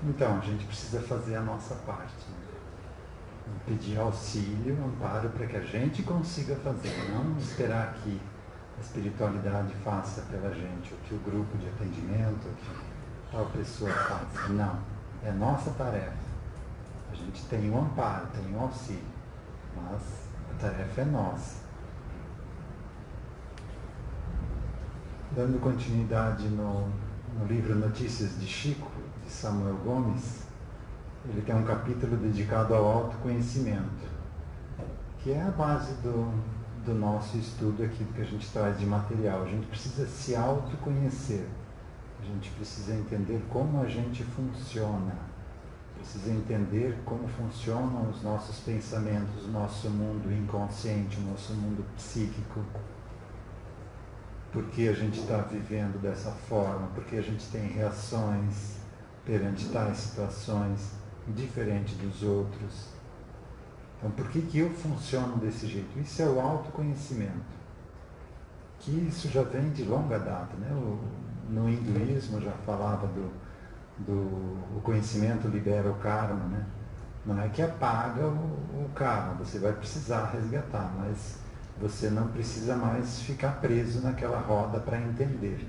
Então, a gente precisa fazer a nossa parte, né? Pedir auxílio, amparo para que a gente consiga fazer, não esperar que a espiritualidade faça pela gente, o que o grupo de atendimento, o que tal pessoa faz. Não, é nossa tarefa. A gente tem um amparo, tem um auxílio, mas a tarefa é nossa. Dando continuidade no livro Notícias de Chico, de Samuel Gomes, ele tem um capítulo dedicado ao autoconhecimento, que é a base do nosso estudo aqui, do que a gente traz de material. A gente precisa se autoconhecer, a gente precisa entender como a gente funciona, precisa entender como funcionam os nossos pensamentos, o nosso mundo inconsciente, o nosso mundo psíquico. Por que a gente está vivendo dessa forma, por que a gente tem reações perante tais situações diferente dos outros. Então, por que eu funciono desse jeito? Isso é o autoconhecimento, que isso já vem de longa data, né? No hinduísmo já falava o conhecimento libera o karma, né? Não é que apaga o karma, você vai precisar resgatar, mas você não precisa mais ficar preso naquela roda para entender.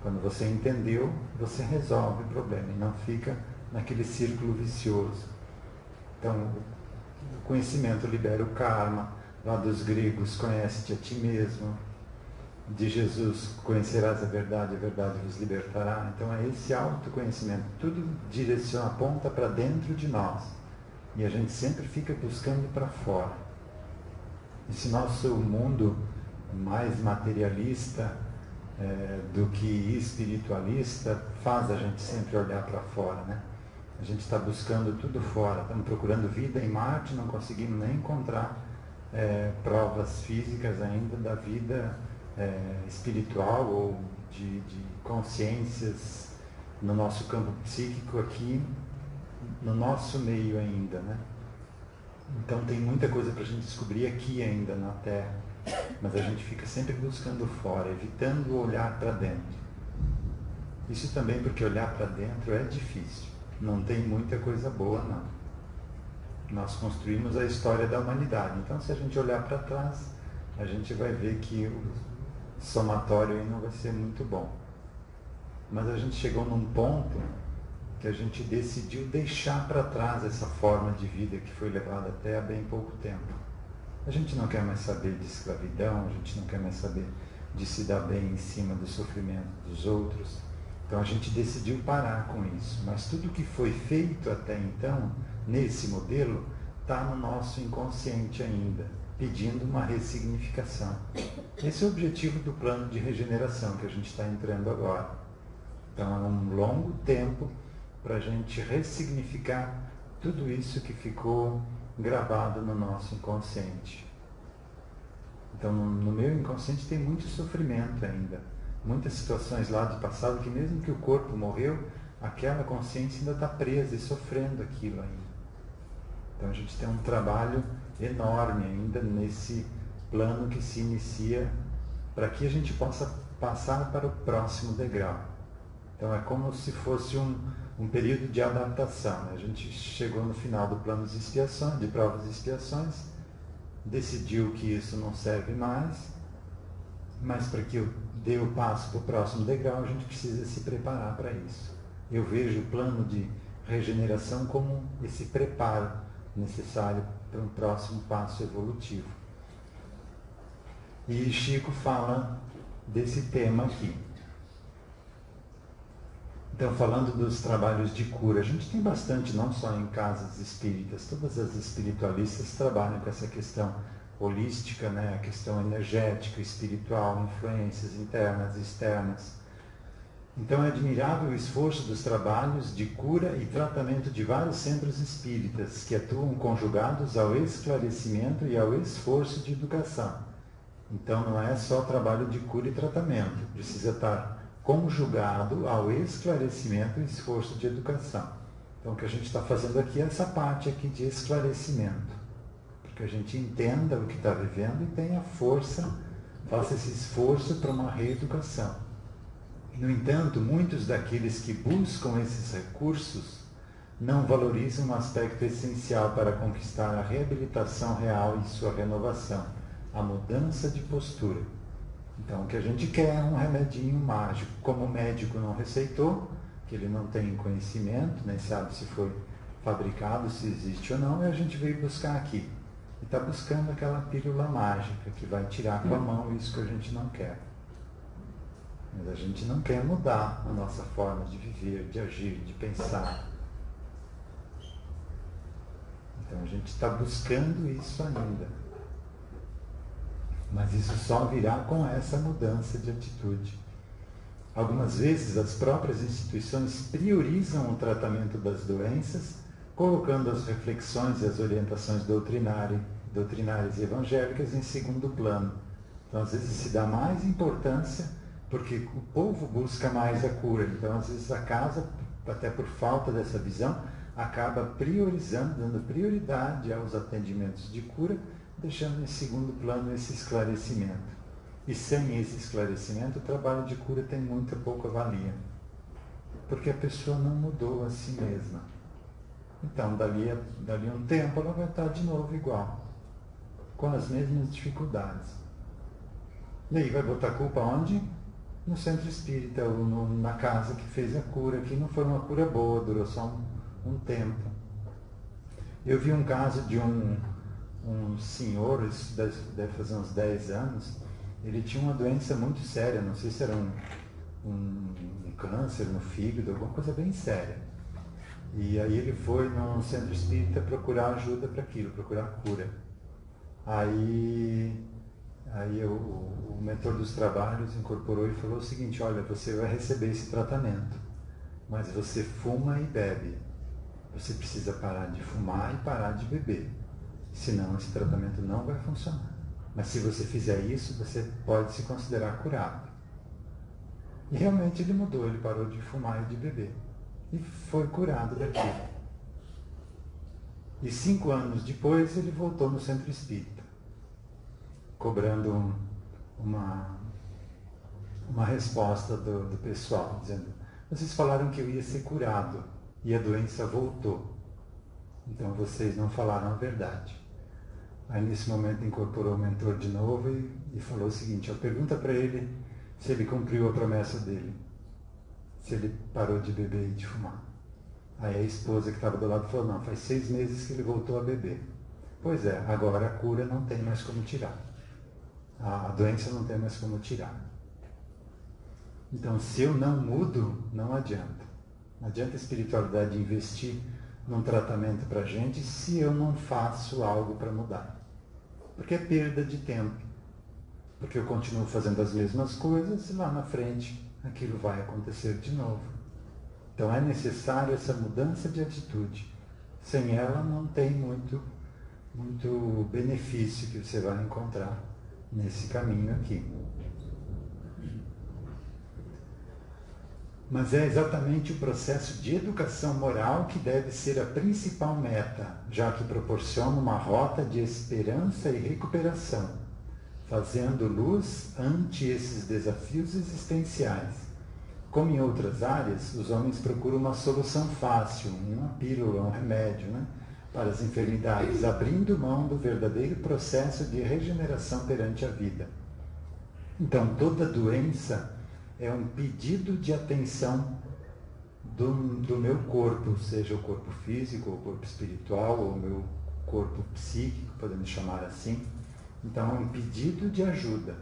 Quando você entendeu, você resolve o problema e não fica naquele círculo vicioso. Então, o conhecimento libera o karma. Lá dos gregos, conhece-te a ti mesmo. De Jesus, conhecerás a verdade vos libertará. Então é esse autoconhecimento. Tudo direciona, aponta para dentro de nós. E a gente sempre fica buscando para fora. Esse nosso mundo mais materialista do que espiritualista faz a gente sempre olhar para fora, né? A gente está buscando tudo fora, estamos procurando vida em Marte, não conseguimos nem encontrar provas físicas ainda da vida espiritual ou de consciências no nosso campo psíquico aqui, no nosso meio ainda, né? Então tem muita coisa para a gente descobrir aqui ainda na Terra, mas a gente fica sempre buscando fora, evitando olhar para dentro. Isso também porque olhar para dentro é difícil, não tem muita coisa boa não. Nós construímos a história da humanidade, então se a gente olhar para trás, a gente vai ver que o somatório aí não vai ser muito bom. Mas a gente chegou num ponto que a gente decidiu deixar para trás essa forma de vida que foi levada até há bem pouco tempo. A gente não quer mais saber de escravidão, a gente não quer mais saber de se dar bem em cima do sofrimento dos outros. Então a gente decidiu parar com isso. Mas tudo que foi feito até então, nesse modelo, está no nosso inconsciente ainda, pedindo uma ressignificação. Esse é o objetivo do plano de regeneração que a gente está entrando agora. Então é um longo tempo para a gente ressignificar tudo isso que ficou gravado no nosso inconsciente. Então no meu inconsciente tem muito sofrimento ainda, muitas situações lá do passado que mesmo que o corpo morreu, aquela consciência ainda está presa e sofrendo aquilo ainda. Então a gente tem um trabalho enorme ainda nesse plano que se inicia para que a gente possa passar para o próximo degrau. Então é como se fosse um período de adaptação, né? A gente chegou no final do plano de expiação, de provas e expiações, decidiu que isso não serve mais, mas para que eu dê o passo para o próximo degrau, a gente precisa se preparar para isso. Eu vejo o plano de regeneração como esse preparo necessário para um próximo passo evolutivo. E Chico fala desse tema aqui. Então, falando dos trabalhos de cura, a gente tem bastante, não só em casas espíritas, todas as espiritualistas trabalham com essa questão holística, né? A questão energética, espiritual, influências internas e externas. Então é admirável o esforço dos trabalhos de cura e tratamento de vários centros espíritas que atuam conjugados ao esclarecimento e ao esforço de educação. Então não é só trabalho de cura e tratamento, precisa estar conjugado ao esclarecimento e esforço de educação. Então o que a gente está fazendo aqui é essa parte aqui de esclarecimento, para que a gente entenda o que está vivendo e tenha força, faça esse esforço para uma reeducação. No entanto, muitos daqueles que buscam esses recursos não valorizam um aspecto essencial para conquistar a reabilitação real e sua renovação, a mudança de postura. Então, o que a gente quer é um remedinho mágico. Como o médico não receitou, que ele não tem conhecimento, nem sabe se foi fabricado, se existe ou não, e a gente veio buscar aqui. E está buscando aquela pílula mágica que vai tirar com a mão isso que a gente não quer. Mas a gente não quer mudar a nossa forma de viver, de agir, de pensar. Então a gente está buscando isso ainda. Mas isso só virá com essa mudança de atitude. Algumas vezes as próprias instituições priorizam o tratamento das doenças, colocando as reflexões e as orientações doutrinárias e evangélicas em segundo plano. Então às vezes se dá mais importância porque o povo busca mais a cura. Então às vezes a casa, até por falta dessa visão, acaba priorizando, dando prioridade aos atendimentos de cura, deixando em segundo plano esse esclarecimento. E sem esse esclarecimento, o trabalho de cura tem muita pouca valia. Porque a pessoa não mudou a si mesma. Então, dali um tempo, ela vai estar de novo igual. Com as mesmas dificuldades. E aí vai botar a culpa onde? No centro espírita, ou na casa que fez a cura, que não foi uma cura boa, durou só um tempo. Eu vi um caso de um senhor, isso deve fazer uns 10 anos, ele tinha uma doença muito séria, não sei se era um câncer no fígado, alguma coisa bem séria. E aí ele foi num centro espírita procurar ajuda para aquilo, procurar cura. Aí o mentor dos trabalhos incorporou e falou o seguinte: olha, você vai receber esse tratamento, mas você fuma e bebe. Você precisa parar de fumar e parar de beber. Senão esse tratamento não vai funcionar. Mas se você fizer isso, você pode se considerar curado. E realmente ele mudou, ele parou de fumar e de beber. E foi curado daquilo. E 5 anos depois ele voltou no centro espírita, cobrando uma resposta do pessoal, dizendo: vocês falaram que eu ia ser curado e a doença voltou. Então vocês não falaram a verdade. Aí nesse momento incorporou o mentor de novo e falou o seguinte: pergunta para ele se ele cumpriu a promessa dele, se ele parou de beber e de fumar. Aí a esposa que estava do lado falou: não, faz 6 meses que ele voltou a beber. Pois é, agora a cura não tem mais como tirar. A doença não tem mais como tirar. Então se eu não mudo, não adianta. Não adianta a espiritualidade investir num tratamento para a gente se eu não faço algo para mudar. Porque é perda de tempo. Porque eu continuo fazendo as mesmas coisas e lá na frente aquilo vai acontecer de novo. Então é necessário essa mudança de atitude. Sem ela não tem muito benefício que você vai encontrar nesse caminho aqui. Mas é exatamente o processo de educação moral que deve ser a principal meta, já que proporciona uma rota de esperança e recuperação, fazendo luz ante esses desafios existenciais. Como em outras áreas, os homens procuram uma solução fácil, uma pílula, um remédio, para as enfermidades, abrindo mão do verdadeiro processo de regeneração perante a vida. Então, toda doença é um pedido de atenção do meu corpo, seja o corpo físico, o corpo espiritual, ou o meu corpo psíquico, podemos chamar assim. Então é um pedido de ajuda,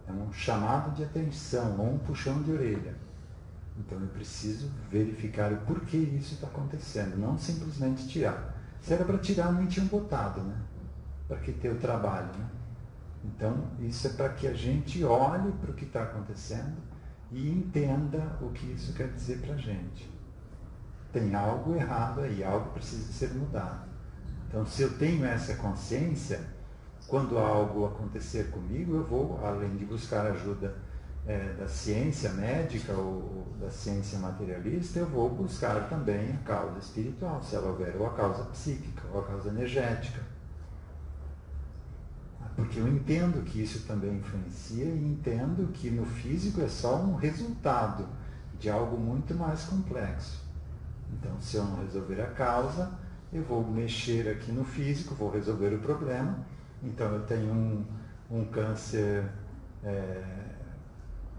é um chamado de atenção, ou um puxão de orelha. Então eu preciso verificar o porquê isso está acontecendo, não simplesmente tirar. Se era para tirar, nem tinham botado, para que ter o trabalho, Então, isso é para que a gente olhe para o que está acontecendo e entenda o que isso quer dizer para a gente. Tem algo errado aí, algo precisa ser mudado. Então, se eu tenho essa consciência, quando algo acontecer comigo, eu vou, além de buscar ajuda da ciência médica ou da ciência materialista, eu vou buscar também a causa espiritual, se ela houver, ou a causa psíquica, ou a causa energética. Porque eu entendo que isso também influencia e entendo que no físico é só um resultado de algo muito mais complexo. Então, se eu não resolver a causa, eu vou mexer aqui no físico, vou resolver o problema. Então, eu tenho um câncer,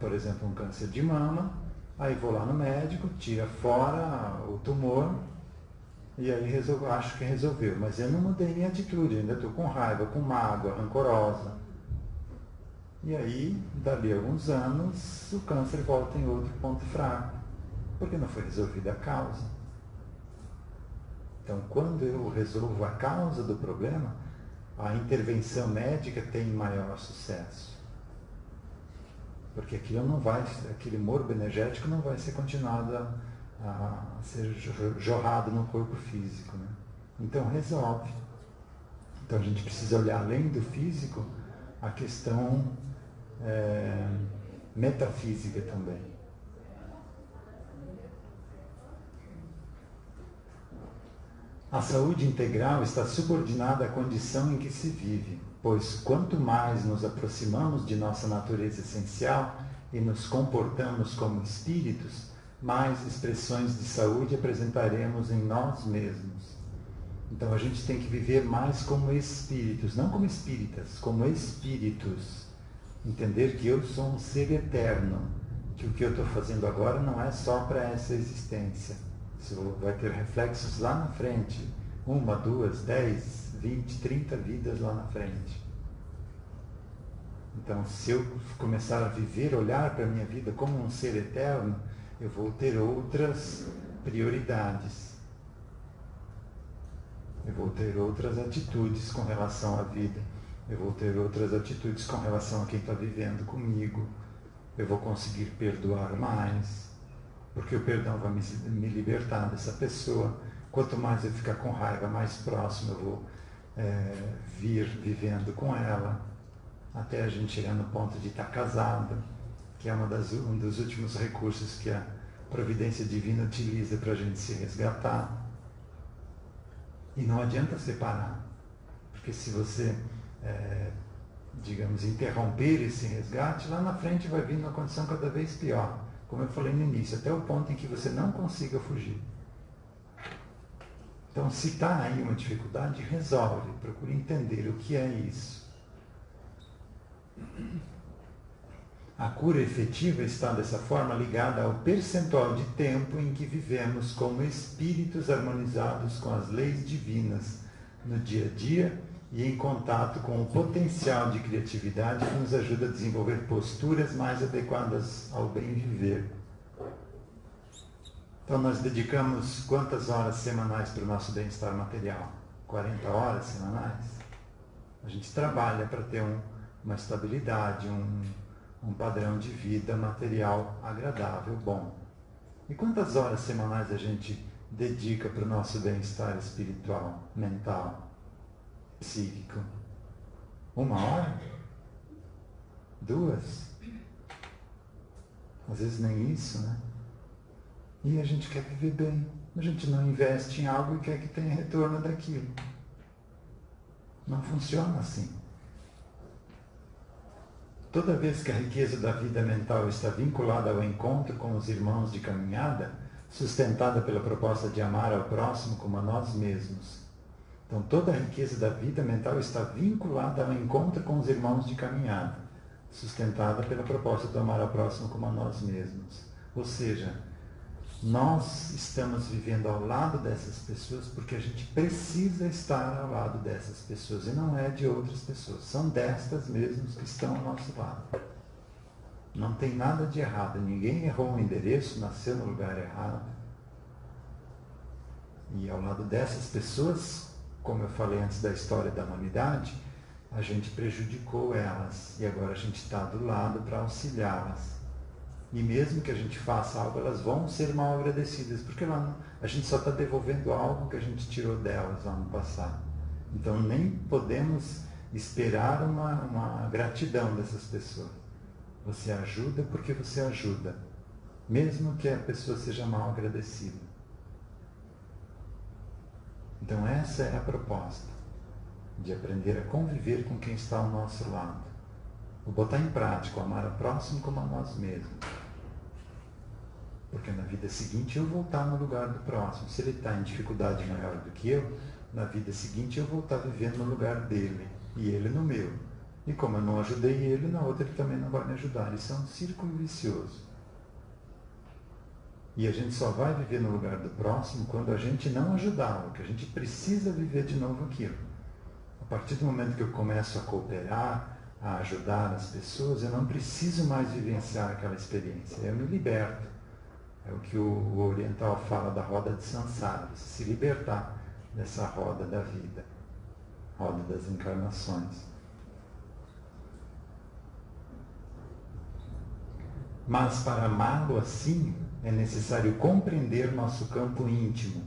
por exemplo, um câncer de mama, aí vou lá no médico, tira fora o tumor, e aí acho que resolveu. Mas eu não mudei minha atitude, ainda estou com raiva, com mágoa, rancorosa. E aí, dali a alguns anos, o câncer volta em outro ponto fraco, porque não foi resolvida a causa. Então, quando eu resolvo a causa do problema, a intervenção médica tem maior sucesso. Porque aquele morbo energético não vai ser continuado a ser jorrado no corpo físico, né? Então, resolve. Então, a gente precisa olhar além do físico a questão metafísica também. A saúde integral está subordinada à condição em que se vive, pois quanto mais nos aproximamos de nossa natureza essencial e nos comportamos como espíritos, mais expressões de saúde apresentaremos em nós mesmos. Então a gente tem que viver mais como espíritos, não como espíritas, como espíritos. Entender que eu sou um ser eterno, que o que eu estou fazendo agora não é só para essa existência. Isso vai ter reflexos lá na frente, 1, 2, 10, 20, 30 vidas lá na frente. Então, se eu começar a viver, olhar para a minha vida como um ser eterno, eu vou ter outras prioridades. Eu vou ter outras atitudes com relação à vida. Eu vou ter outras atitudes com relação a quem está vivendo comigo. Eu vou conseguir perdoar mais, porque o perdão vai me libertar dessa pessoa. Quanto mais eu ficar com raiva, mais próximo eu vou vir vivendo com ela, até a gente chegar no ponto de estar casado, que é um dos últimos recursos que a providência divina utiliza para a gente se resgatar. E não adianta separar, porque se você digamos, interromper esse resgate, lá na frente vai vir uma condição cada vez pior, como eu falei no início, até o ponto em que você não consiga fugir. Então, se está aí uma dificuldade, resolve, procure entender o que é isso. A cura efetiva está, dessa forma, ligada ao percentual de tempo em que vivemos como espíritos harmonizados com as leis divinas no dia a dia e em contato com o potencial de criatividade que nos ajuda a desenvolver posturas mais adequadas ao bem viver. Então, nós dedicamos quantas horas semanais para o nosso bem-estar material? 40 horas semanais? A gente trabalha para ter uma estabilidade, um padrão de vida material agradável, bom. E quantas horas semanais a gente dedica para o nosso bem-estar espiritual, mental, psíquico? 1 hora? 2? Às vezes nem isso, né? E a gente quer viver bem. A gente não investe em algo e quer que tenha retorno daquilo. Não funciona assim. Toda vez que a riqueza da vida mental está vinculada ao encontro com os irmãos de caminhada, sustentada pela proposta de amar ao próximo como a nós mesmos. Então, toda a riqueza da vida mental está vinculada ao encontro com os irmãos de caminhada, sustentada pela proposta de amar ao próximo como a nós mesmos. Ou seja, nós estamos vivendo ao lado dessas pessoas porque a gente precisa estar ao lado dessas pessoas e não é de outras pessoas. São destas mesmas que estão ao nosso lado. Não tem nada de errado. Ninguém errou o endereço, nasceu no lugar errado. E ao lado dessas pessoas, como eu falei antes da história da humanidade, a gente prejudicou elas e agora a gente está do lado para auxiliá-las. E mesmo que a gente faça algo, elas vão ser mal agradecidas, porque a gente só está devolvendo algo que a gente tirou delas lá no passado. Então nem podemos esperar uma gratidão dessas pessoas. Você ajuda porque você ajuda, mesmo que a pessoa seja mal agradecida. Então essa é a proposta, de aprender a conviver com quem está ao nosso lado. Vou botar em prática, amar ao próximo como a nós mesmos. Porque na vida seguinte eu vou estar no lugar do próximo. Se ele está em dificuldade maior do que eu, na vida seguinte eu vou estar vivendo no lugar dele e ele no meu. E como eu não ajudei ele, na outra ele também não vai me ajudar. Isso é um círculo vicioso. E a gente só vai viver no lugar do próximo quando a gente não ajudá-lo, que a gente precisa viver de novo aquilo. A partir do momento que eu começo a cooperar, a ajudar as pessoas, eu não preciso mais vivenciar aquela experiência. Eu me liberto. É o que o oriental fala da roda de Sansara, se libertar dessa roda da vida, roda das encarnações. Mas para amá-lo assim, é necessário compreender nosso campo íntimo.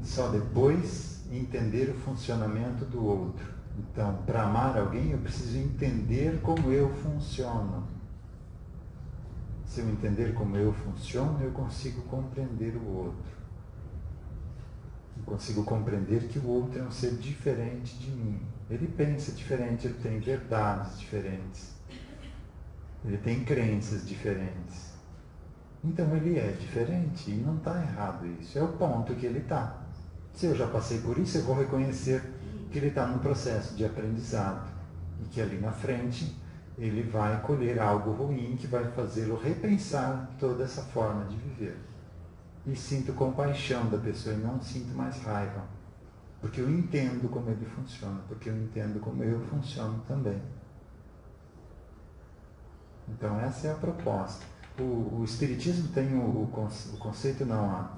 Só depois entender o funcionamento do outro. Então, para amar alguém, eu preciso entender como eu funciono. Se eu entender como eu funciono, eu consigo compreender o outro. Eu consigo compreender que o outro é um ser diferente de mim. Ele pensa diferente, ele tem verdades diferentes. Ele tem crenças diferentes. Então ele é diferente e não está errado isso. É o ponto que ele está. Se eu já passei por isso, eu vou reconhecer que ele está num processo de aprendizado. E que ali na frente ele vai colher algo ruim que vai fazê-lo repensar toda essa forma de viver. E sinto compaixão da pessoa e não sinto mais raiva. Porque eu entendo como ele funciona. Porque eu entendo como eu funciono também. Então essa é a proposta. O Espiritismo tem o conceito, não,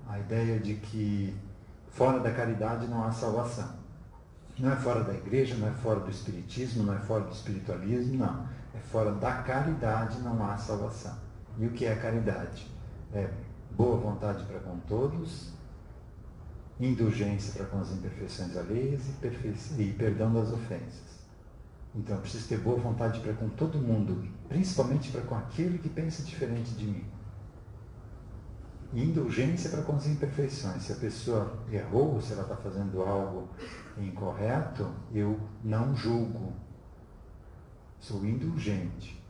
a ideia de que fora da caridade não há salvação. Não é fora da igreja, não é fora do Espiritismo, não é fora do espiritualismo, não. É fora da caridade não há salvação. E o que é a caridade? É boa vontade para com todos, indulgência para com as imperfeições alheias e perdão das ofensas. Então eu preciso ter boa vontade para com todo mundo, principalmente para com aquele que pensa diferente de mim. E indulgência para com as imperfeições. Se a pessoa errou, se ela está fazendo algo incorreto, eu não julgo. Sou indulgente.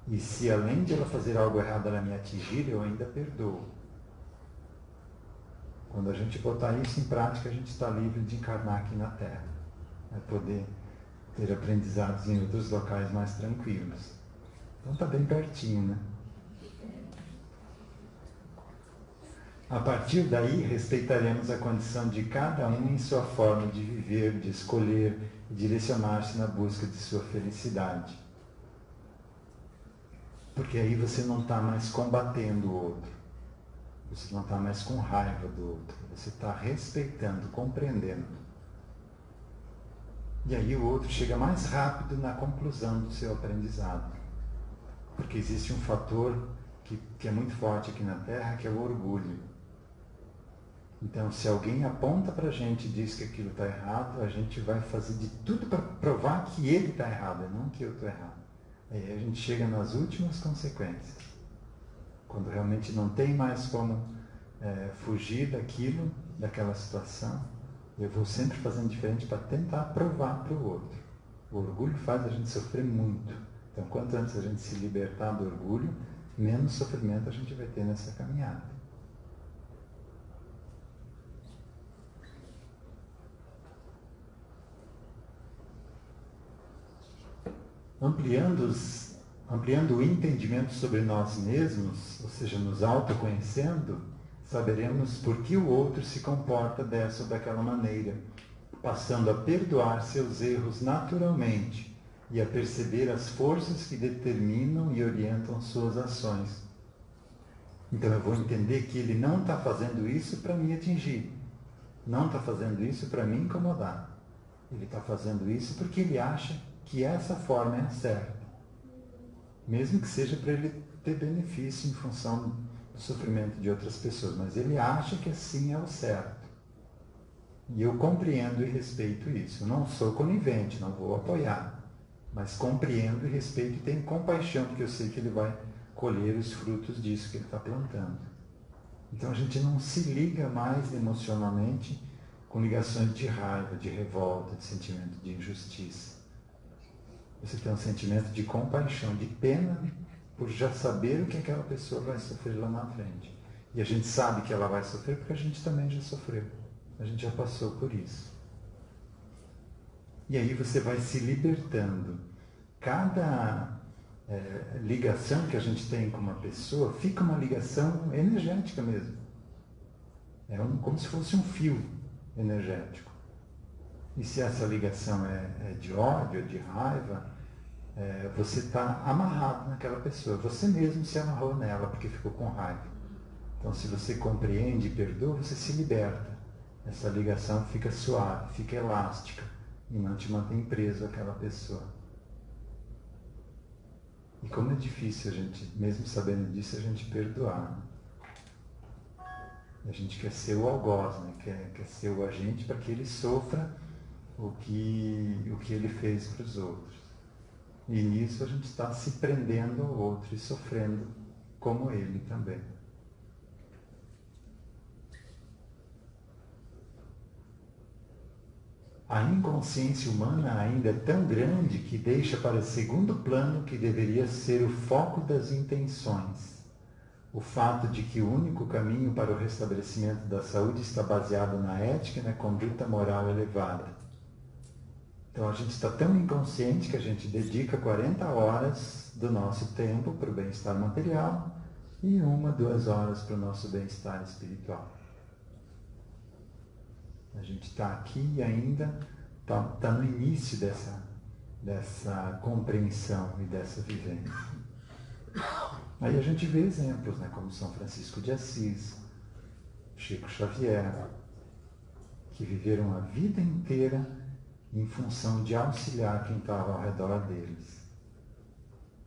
E se além de ela fazer algo errado ela me atingir, eu ainda perdoo. Quando a gente botar isso em prática, a gente está livre de encarnar aqui na Terra. Vai poder ter aprendizados em outros locais mais tranquilos. Então está bem pertinho, né? A partir daí, respeitaremos a condição de cada um em sua forma de viver, de escolher e direcionar-se na busca de sua felicidade. Porque aí você não está mais combatendo o outro. Você não está mais com raiva do outro. Você está respeitando, compreendendo. E aí o outro chega mais rápido na conclusão do seu aprendizado. Porque existe um fator que é muito forte aqui na Terra, que é o orgulho. Então, se alguém aponta para a gente e diz que aquilo está errado, a gente vai fazer de tudo para provar que ele está errado, e não que eu estou errado. Aí a gente chega nas últimas consequências. Quando realmente não tem mais como fugir daquilo, daquela situação, eu vou sempre fazendo diferente para tentar provar para o outro. O orgulho faz a gente sofrer muito. Então, quanto antes a gente se libertar do orgulho, menos sofrimento a gente vai ter nessa caminhada. Ampliando o entendimento sobre nós mesmos, ou seja, nos autoconhecendo, saberemos por que o outro se comporta dessa ou daquela maneira, passando a perdoar seus erros naturalmente e a perceber as forças que determinam e orientam suas ações. Então eu vou entender que ele não está fazendo isso para me atingir, não está fazendo isso para me incomodar. Ele está fazendo isso porque ele acha que essa forma é a certa, mesmo que seja para ele ter benefício em função do sofrimento de outras pessoas, mas ele acha que assim é o certo. E eu compreendo e respeito isso. Eu não sou conivente, não vou apoiar, mas compreendo e respeito e tenho compaixão, porque eu sei que ele vai colher os frutos disso que ele está plantando. Então a gente não se liga mais emocionalmente com ligações de raiva, de revolta, de sentimento de injustiça. Você tem um sentimento de compaixão, de pena por já saber o que aquela pessoa vai sofrer lá na frente. E a gente sabe que ela vai sofrer porque a gente também já sofreu. A gente já passou por isso. E aí você vai se libertando. Cada ligação que a gente tem com uma pessoa fica uma ligação energética mesmo. Como se fosse um fio energético. E se essa ligação é de ódio, é de raiva, você está amarrado naquela pessoa. Você mesmo se amarrou nela porque ficou com raiva. Então, se você compreende e perdoa, você se liberta. Essa ligação fica suave, fica elástica e não te mantém preso àquela pessoa. E como é difícil a gente, mesmo sabendo disso, a gente perdoar. Né? A gente quer ser o algoz, né? quer ser o agente para que ele sofra o que ele fez para os outros. E nisso a gente está se prendendo ao outro e sofrendo como ele também. A inconsciência humana ainda é tão grande que deixa para segundo plano que deveria ser o foco das intenções. O fato de que o único caminho para o restabelecimento da saúde está baseado na ética e na conduta moral elevada. Então a gente está tão inconsciente que a gente dedica 40 horas do nosso tempo para o bem-estar material e 1, 2 horas para o nosso bem-estar espiritual. A gente está aqui e ainda está no início dessa compreensão e dessa vivência. Aí a gente vê exemplos, né, como São Francisco de Assis, Chico Xavier, que viveram a vida inteira em função de auxiliar quem estava ao redor deles.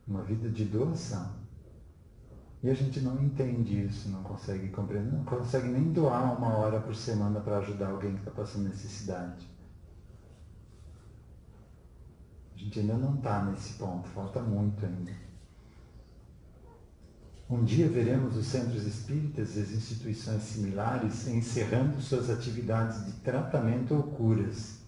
Uma vida de doação. E a gente não entende isso, não consegue compreender, não consegue nem doar 1 hora por semana para ajudar alguém que está passando necessidade. A gente ainda não está nesse ponto, falta muito ainda. Um dia veremos os centros espíritas e as instituições similares encerrando suas atividades de tratamento ou curas.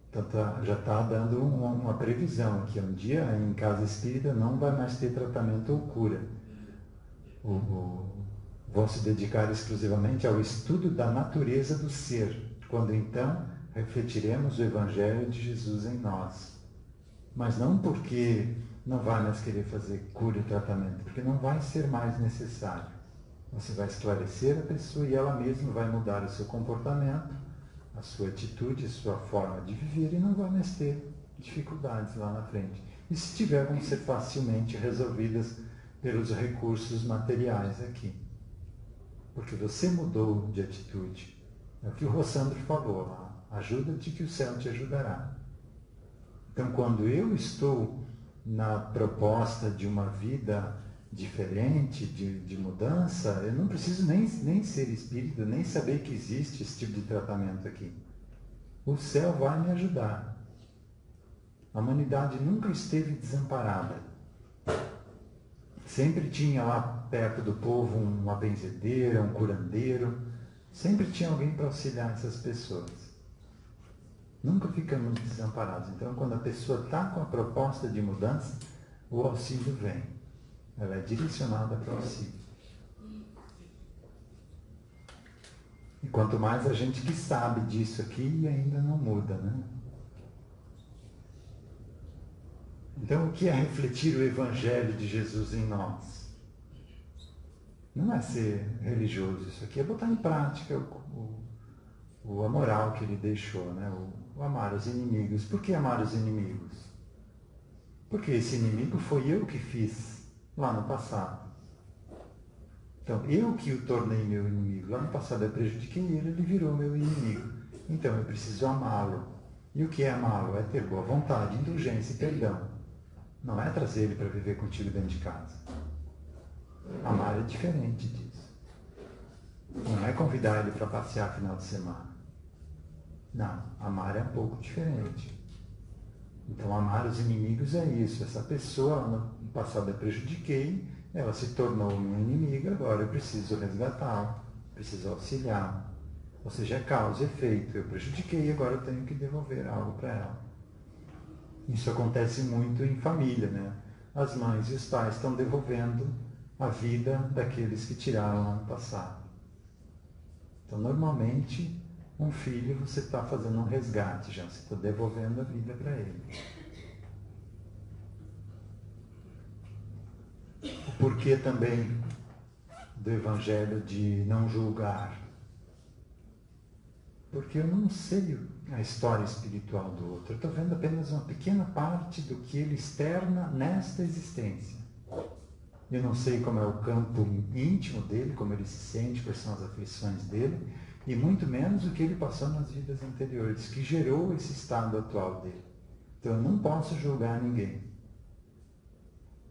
Então já está dando uma previsão aqui. Um dia em casa espírita não vai mais ter tratamento ou cura. Vão se dedicar exclusivamente ao estudo da natureza do ser, quando então refletiremos o Evangelho de Jesus em nós. Mas não porque não vai mais querer fazer cura e tratamento, porque não vai ser mais necessário. Você vai esclarecer a pessoa e ela mesma vai mudar o seu comportamento, a sua atitude, a sua forma de viver e não vai mais ter dificuldades lá na frente. E se tiver, vão ser facilmente resolvidas pelos recursos materiais aqui. Porque você mudou de atitude. É o que o Rossandro falou lá. Ajuda-te que o céu te ajudará. Então, quando eu estou na proposta de uma vida diferente, de mudança, eu não preciso nem ser espírita, nem saber que existe esse tipo de tratamento aqui. O céu vai me ajudar. A humanidade nunca esteve desamparada. Sempre tinha lá perto do povo uma benzedeira, um curandeiro. Sempre tinha alguém para auxiliar essas pessoas. Nunca ficamos desamparados. Então, quando a pessoa está com a proposta de mudança, o auxílio vem. Ela é direcionada para o auxílio. E quanto mais a gente que sabe disso aqui e ainda não muda, né? Então, o que é refletir o Evangelho de Jesus em nós? Não é ser religioso, isso aqui é botar em prática a moral que ele deixou, né? O amar os inimigos. Por que amar os inimigos? Porque esse inimigo foi eu que fiz lá no passado. Então, eu que o tornei meu inimigo. Lá no passado eu prejudiquei ele, ele virou meu inimigo. Então, eu preciso amá-lo. E o que é amá-lo? É ter boa vontade, indulgência e perdão. Não é trazer ele para viver contigo dentro de casa. Amar é diferente disso. Não é convidar ele para passear final de semana. Não, amar é um pouco diferente. Então, amar os inimigos é isso. Essa pessoa, no passado eu prejudiquei, ela se tornou minha inimiga, agora eu preciso resgatá-la, preciso auxiliá-la. Ou seja, é causa e efeito. Eu prejudiquei, agora eu tenho que devolver algo para ela. Isso acontece muito em família, né? as mães e os pais estão devolvendo a vida daqueles que tiraram no ano passado. Então, normalmente, um filho, você está fazendo um resgate já, você está devolvendo a vida para ele. O porquê também do Evangelho de não julgar. Porque eu não sei a história espiritual do outro. Eu estou vendo apenas uma pequena parte do que ele externa nesta existência. Eu não sei como é o campo íntimo dele, como ele se sente, quais são as aflições dele, e muito menos o que ele passou nas vidas anteriores, que gerou esse estado atual dele. Então eu não posso julgar ninguém.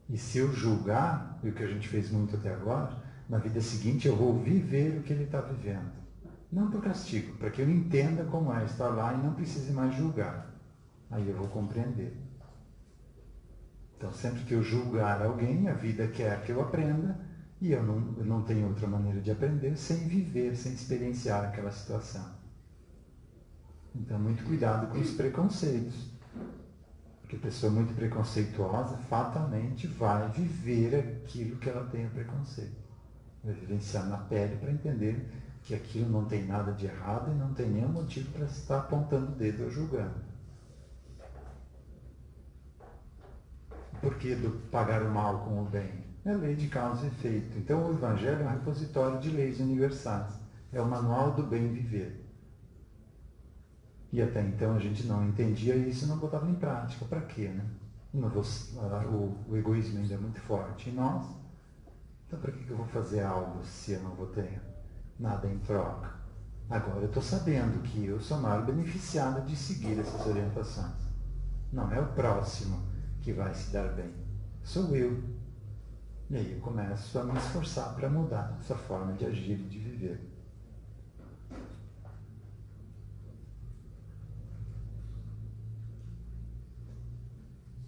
E se eu julgar, e o que a gente fez muito até agora, na vida seguinte eu vou viver o que ele está vivendo. Não por castigo, para que eu entenda como é estar lá e não precise mais julgar. Aí eu vou compreender. Então, sempre que eu julgar alguém, a vida quer que eu aprenda, e eu não tenho outra maneira de aprender sem viver, sem experienciar aquela situação. Então, muito cuidado com os preconceitos. Porque a pessoa muito preconceituosa, fatalmente, vai viver aquilo que ela tem preconceito. Vai vivenciar na pele para entender que aquilo não tem nada de errado e não tem nenhum motivo para estar apontando o dedo ou julgando. Por que do pagar o mal com o bem? É lei de causa e efeito. Então o Evangelho é um repositório de leis universais. É o manual do bem viver. E até então a gente não entendia isso e não botava em prática. Para quê, né? O egoísmo ainda é muito forte em nós. Então para que eu vou fazer algo se eu não vou ter nada em troca? Agora eu estou sabendo que eu sou mais beneficiada de seguir essas orientações. Não é o próximo que vai se dar bem. Sou eu. E aí eu começo a me esforçar para mudar essa forma de agir e de viver.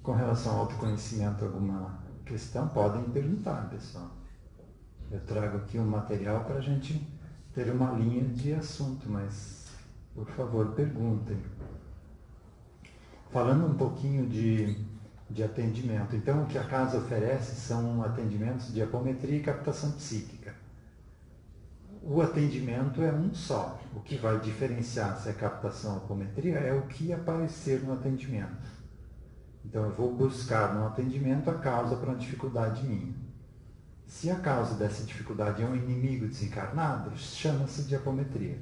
Com relação ao autoconhecimento, alguma questão? Podem perguntar, pessoal. Eu trago aqui um material para a gente ter uma linha de assunto, mas, por favor, perguntem. Falando um pouquinho de atendimento. Então, o que a casa oferece são atendimentos de apometria e captação psíquica. O atendimento é um só. O que vai diferenciar se é captação ou apometria é o que aparecer no atendimento. Então, eu vou buscar no atendimento a causa para uma dificuldade minha. Se a causa dessa dificuldade é um inimigo desencarnado, chama-se de apometria.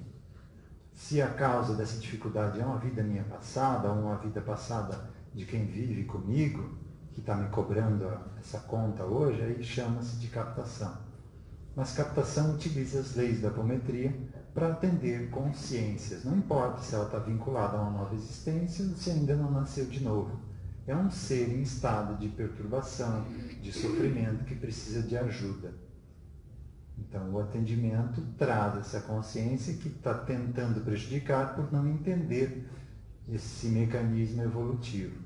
Se a causa dessa dificuldade é uma vida minha passada, ou uma vida passada de quem vive comigo, que está me cobrando essa conta hoje, aí chama-se de captação. Mas captação utiliza as leis da apometria para atender consciências. Não importa se ela está vinculada a uma nova existência ou se ainda não nasceu de novo. É um ser em estado de perturbação, de sofrimento, que precisa de ajuda. Então, o atendimento traz essa consciência que está tentando prejudicar por não entender esse mecanismo evolutivo.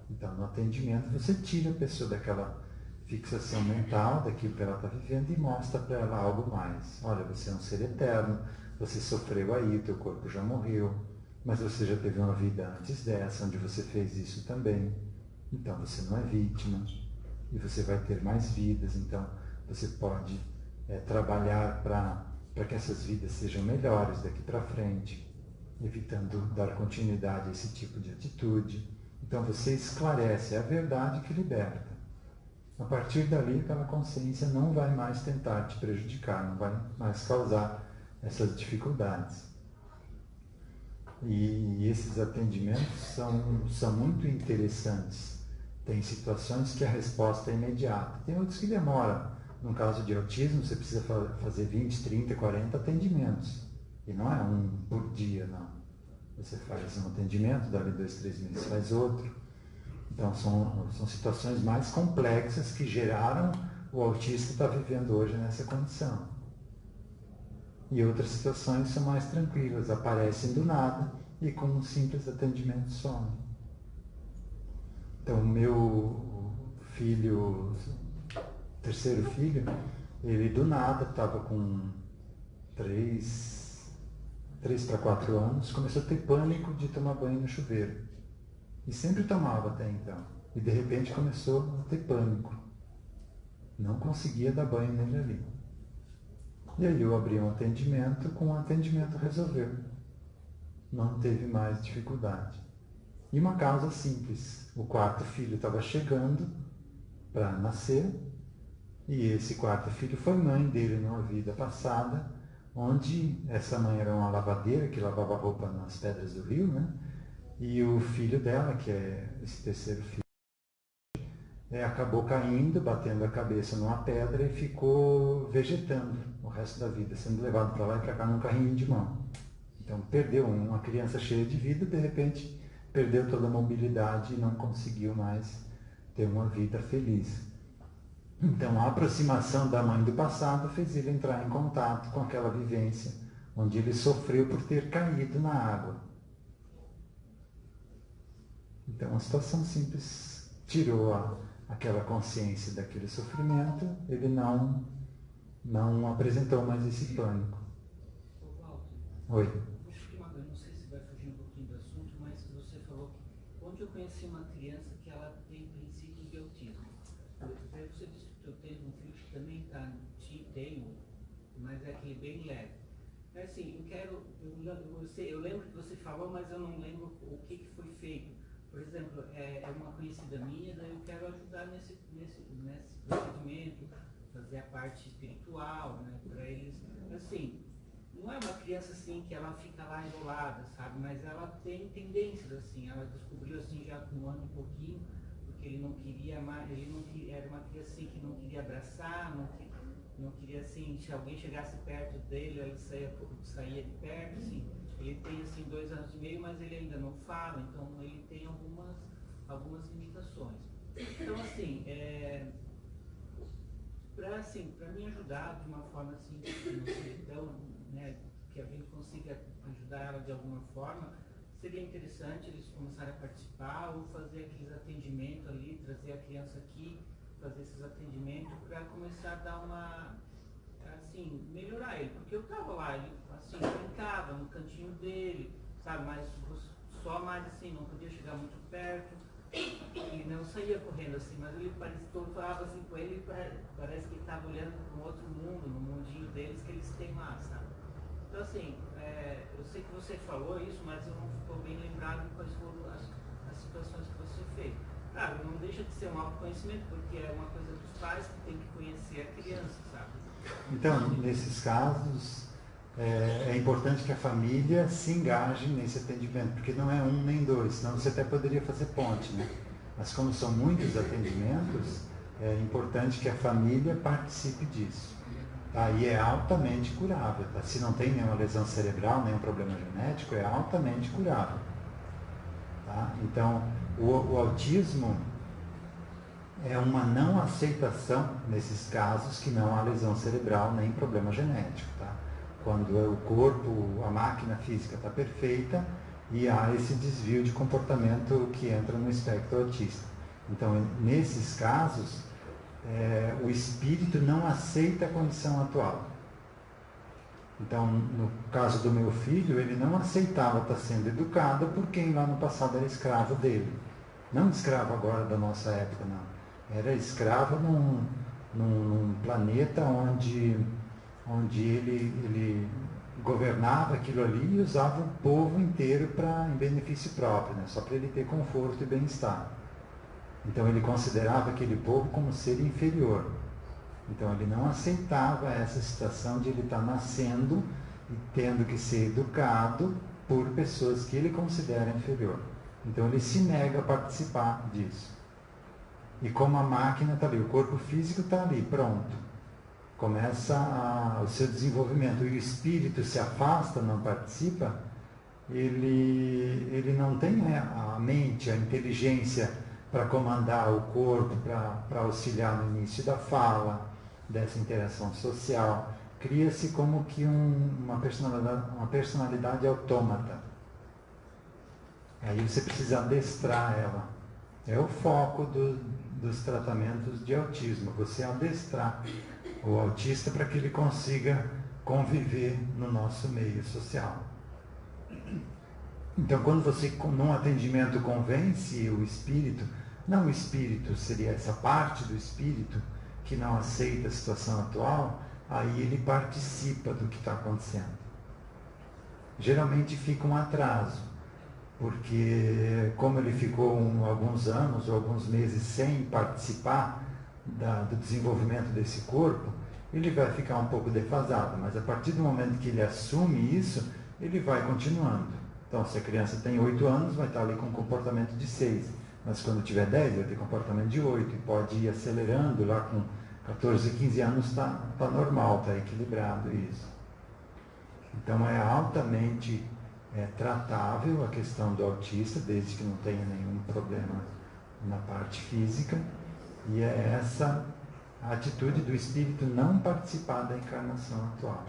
Então, no atendimento, você tira a pessoa daquela fixação mental, daquilo que ela está vivendo, e mostra para ela algo mais. Olha, você é um ser eterno, você sofreu aí, teu corpo já morreu, mas você já teve uma vida antes dessa, onde você fez isso também. Então, você não é vítima, e você vai ter mais vidas, então você pode trabalhar para que essas vidas sejam melhores daqui para frente, evitando dar continuidade a esse tipo de atitude. Então você esclarece, é a verdade que liberta. A partir dali, aquela consciência não vai mais tentar te prejudicar, não vai mais causar essas dificuldades. E esses atendimentos são muito interessantes. Tem situações que a resposta é imediata, tem outros que demoram. No caso de autismo, você precisa fazer 20, 30, 40 atendimentos. E não é um por dia, não. Você faz um atendimento, dali 2, 3 meses faz outro. Então, são situações mais complexas que geraram o autista estar vivendo hoje nessa condição. E outras situações são mais tranquilas, aparecem do nada e com um simples atendimento somem. Então, o meu filho, terceiro filho, ele do nada estava com 3 para 4 anos, começou a ter pânico de tomar banho no chuveiro. E sempre tomava até então. e de repente começou a ter pânico. Não conseguia dar banho nele ali. E aí eu abri um atendimento, com o atendimento resolveu. Não teve mais dificuldade. E uma causa simples. O quarto filho estava chegando para nascer, e esse quarto filho foi mãe dele numa vida passada, onde essa mãe era uma lavadeira que lavava roupa nas pedras do rio, né? E o filho dela, que é esse terceiro filho, acabou caindo, batendo a cabeça numa pedra e ficou vegetando o resto da vida, sendo levado para lá e para cá num carrinho de mão. Então perdeu uma criança cheia de vida, de repente perdeu toda a mobilidade e não conseguiu mais ter uma vida feliz. Então a aproximação da mãe do passado fez ele entrar em contato com aquela vivência onde ele sofreu por ter caído na água. Então a situação simples tirou aquela consciência daquele sofrimento, ele não apresentou mais esse pânico. Oi. Eu não sei se vai fugir um pouquinho do assunto, mas você falou que onde eu conheci uma criança que ela tem princípios de autismo. Você disse que eu tenho um filho que também tenho, mas é aquele bem leve. Assim, eu lembro que você falou, mas eu não lembro o que foi feito. Por exemplo, é uma conhecida minha, daí eu quero ajudar nesse procedimento, fazer a parte espiritual, né, para eles. Assim, não é uma criança assim que ela fica lá enrolada, sabe? Mas ela tem tendências assim. Ela descobriu assim já com um ano e pouquinho, porque ele não queria mais, era uma criança assim que não queria abraçar, não queria assim, se alguém chegasse perto dele, ele saía de perto, assim. Ele tem assim 2 anos e meio, mas ele ainda não fala, então ele tem algumas limitações. Então assim, para me ajudar de uma forma assim, então, né, que a gente consiga ajudar ela de alguma forma, seria interessante eles começarem a participar ou fazer aqueles atendimentos ali, trazer a criança aqui, fazer esses atendimentos para começar a dar assim, melhorar ele, porque eu estava lá, ele assim, brincava no cantinho dele, sabe, mas só mais assim, não podia chegar muito perto, e não saía correndo assim, mas ele falava assim com ele, parece que ele estava olhando para um outro mundo, no mundinho deles que eles têm lá, sabe. Então assim, eu sei que você falou isso, mas eu não estou bem lembrado de quais foram as situações que você fez. Claro, não deixa de ser um autoconhecimento, porque é uma coisa dos pais que tem que conhecer a criança, sabe. Então, nesses casos, é importante que a família se engaje nesse atendimento, porque não é um nem dois, senão você até poderia fazer ponte, né? Mas como são muitos atendimentos, é importante que a família participe disso. Tá? E é altamente curável. Tá? Se não tem nenhuma lesão cerebral, nenhum problema genético, é altamente curável. Tá? Então, o autismo é uma não aceitação, nesses casos, que não há lesão cerebral nem problema genético. Tá? Quando o corpo, a máquina física está perfeita e há esse desvio de comportamento que entra no espectro autista. Então, nesses casos, o espírito não aceita a condição atual. Então, no caso do meu filho, ele não aceitava estar sendo educado por quem lá no passado era escravo dele. Não escravo agora da nossa época, não. Era escravo num planeta onde ele governava aquilo ali e usava o povo inteiro em benefício próprio, né? Só para ele ter conforto e bem-estar. Então ele considerava aquele povo como ser inferior. Então ele não aceitava essa situação de ele estar nascendo e tendo que ser educado por pessoas que ele considera inferior. Então ele se nega a participar disso. E como a máquina está ali, o corpo físico está ali, pronto. Começa o seu desenvolvimento e o espírito se afasta, não participa, ele não tem a mente, a inteligência para comandar o corpo, para auxiliar no início da fala, dessa interação social. Cria-se como que uma personalidade autômata. Aí você precisa adestrar ela. É o foco dos tratamentos de autismo, você adestrar o autista para que ele consiga conviver no nosso meio social. Então, quando você, num atendimento, convence o espírito Não o espírito, seria essa parte do espírito que não aceita a situação atual, aí ele participa do que está acontecendo. Geralmente fica um atraso, porque como ele ficou alguns anos ou alguns meses sem participar do desenvolvimento desse corpo, ele vai ficar um pouco defasado, mas a partir do momento que ele assume isso, ele vai continuando. Então, se a criança tem 8 anos, vai estar ali com um comportamento de 6, mas quando tiver 10, vai ter comportamento de 8, e pode ir acelerando, lá com 14, 15 anos está normal, está equilibrado isso. Então, é altamente tratável a questão do autista, desde que não tenha nenhum problema na parte física, e é essa a atitude do espírito não participar da encarnação atual.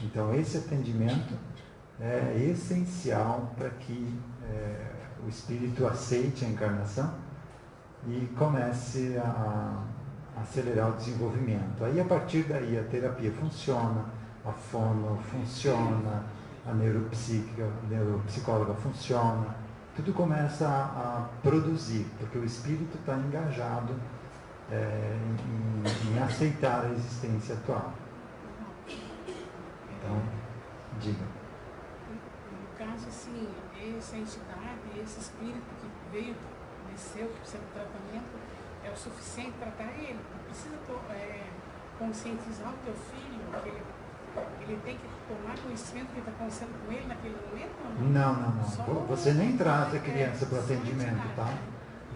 Então, esse atendimento é essencial para que o espírito aceite a encarnação e comece a acelerar o desenvolvimento. Aí, a partir daí, a terapia funciona, a fono funciona, a neuropsicóloga funciona, tudo começa a produzir, porque o espírito está engajado em aceitar a existência atual. Então, diga. No caso, assim, essa entidade, esse espírito que veio, desceu para o seu tratamento, é o suficiente para tratar ele. Não precisa conscientizar o teu filho, que ele tem que tomar conhecimento do que está acontecendo com ele naquele momento? Não. Você nem traz a criança para o atendimento, tá?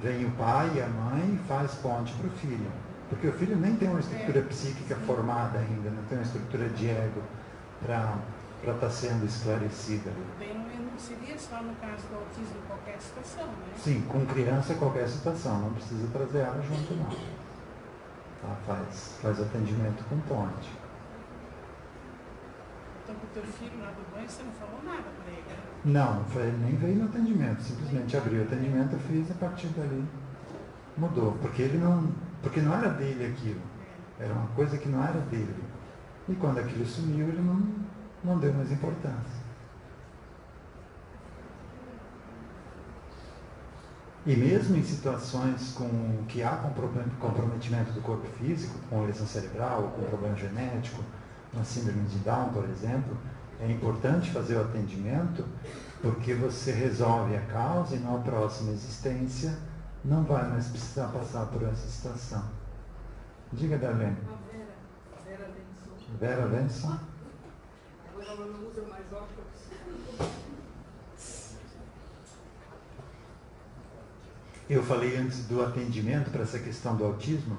Vem o pai e a mãe e faz ponte para o filho. Porque o filho nem tem uma estrutura psíquica formada ainda, não tem uma estrutura de ego para estar sendo esclarecida. Não seria só no caso do autismo em qualquer situação, né? Sim, com criança em qualquer situação, não precisa trazer ela junto não. Tá? Faz atendimento com ponte. Então, com o teu filho lá do banho, você não falou nada para ele? Não, ele nem veio no atendimento, simplesmente abriu o atendimento, fiz, a partir dali mudou, porque não era dele aquilo, era uma coisa que não era dele. E quando aquilo sumiu, ele não deu mais importância. E mesmo em situações que há comprometimento do corpo físico, com lesão cerebral, ou com problema genético, uma síndrome de Down, por exemplo, é importante fazer o atendimento, porque você resolve a causa e na próxima existência não vai mais precisar passar por essa situação. Diga, Darlene. A Vera Benson. Vera Benson? Agora ela não usa mais óculos. Eu falei antes do atendimento para essa questão do autismo,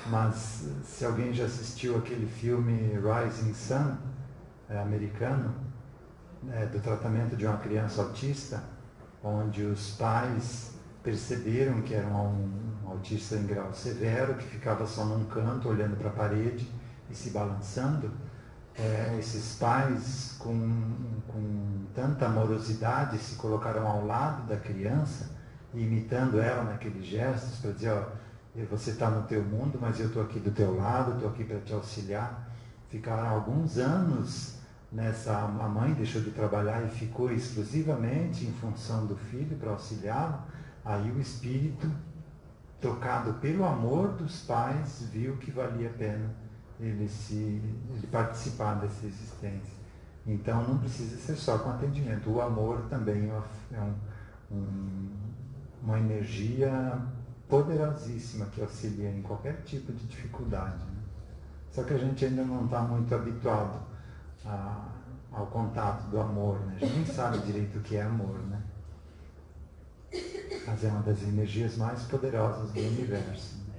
mas se alguém já assistiu aquele filme Rising Sun, americano, do tratamento de uma criança autista, onde os pais perceberam que era um autista em grau severo, que ficava só num canto, olhando para a parede e se balançando. Esses pais, com tanta amorosidade, se colocaram ao lado da criança, imitando ela naqueles gestos, para dizer, você está no teu mundo, mas eu estou aqui do teu lado, estou aqui para te auxiliar. Ficaram alguns anos nessa, a mãe deixou de trabalhar e ficou exclusivamente em função do filho para auxiliá-lo. Aí o espírito, tocado pelo amor dos pais, viu que valia a pena ele participar dessa existência. Então não precisa ser só com atendimento. O amor também é uma energia poderosíssima que auxilia em qualquer tipo de dificuldade, né? Só que a gente ainda não está muito habituado ao contato do amor, né? A gente nem sabe direito o que é amor, né? Mas é uma das energias mais poderosas do universo, né?